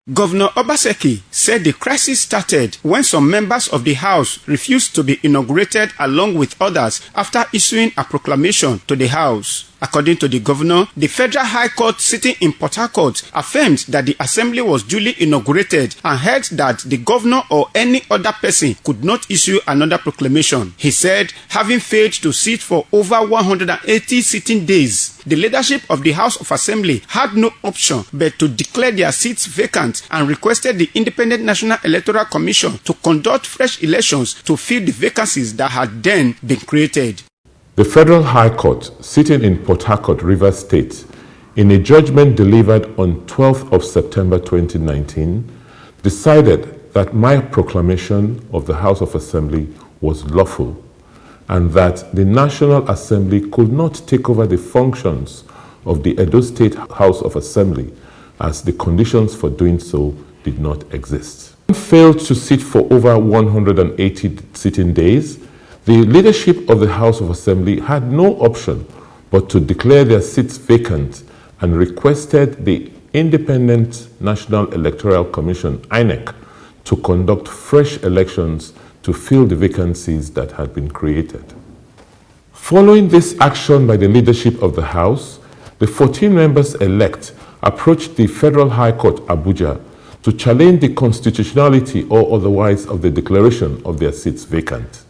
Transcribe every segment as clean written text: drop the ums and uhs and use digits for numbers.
Governor Obaseki said the crisis started when some members of the House refused to be inaugurated along with others after issuing a proclamation to the House. According to the governor, the Federal High Court sitting in Port Harcourt affirmed that the assembly was duly inaugurated and held that the governor or any other person could not issue another proclamation. He said, having failed to sit for over 180 sitting days, the leadership of the House of Assembly had no option but to declare their seats vacant and requested the Independent National Electoral Commission to conduct fresh elections to fill the vacancies that had then been created. The Federal High Court, sitting in Port Harcourt, Rivers State, in a judgment delivered on 12th of September 2019, decided that my proclamation of the House of Assembly was lawful and that the National Assembly could not take over the functions of the Edo State House of Assembly as the conditions for doing so did not exist. Failed to sit for over 180 sitting days, the leadership of the House of Assembly had no option but to declare their seats vacant and requested the Independent National Electoral Commission, INEC, to conduct fresh elections to fill the vacancies that had been created. Following this action by the leadership of the House, the 14 members elect approached the Federal High Court, Abuja, to challenge the constitutionality or otherwise of the declaration of their seats vacant.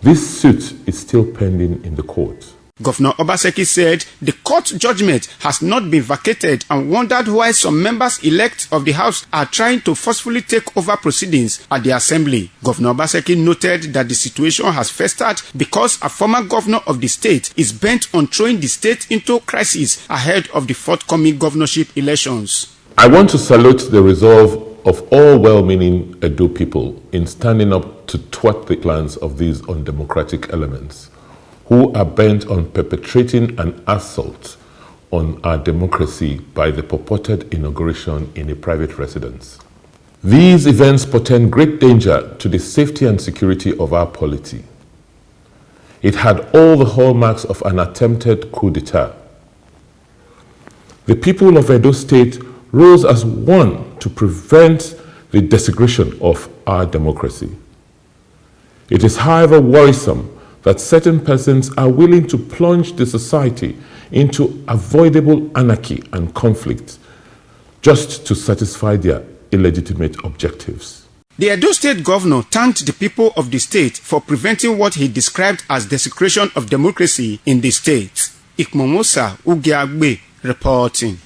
This suit is still pending in the court. Governor Obaseki said the court judgment has not been vacated and wondered why some members-elect of the House are trying to forcefully take over proceedings at the Assembly. Governor Obaseki noted that the situation has festered because a former governor of the state is bent on throwing the state into crisis ahead of the forthcoming governorship elections. I want to salute the resolve of all well-meaning Edo people in standing up to thwart the plans of these undemocratic elements who are bent on perpetrating an assault on our democracy by the purported inauguration in a private residence. These events portend great danger to the safety and security of our polity. It had all the hallmarks of an attempted coup d'etat. The people of Edo State rose as one to prevent the desecration of our democracy. It is, however, worrisome that certain persons are willing to plunge the society into avoidable anarchy and conflict just to satisfy their illegitimate objectives. The Edo State Governor thanked the people of the state for preventing what he described as desecration of democracy in the state. Ikponmwosa Ugiagbe reporting.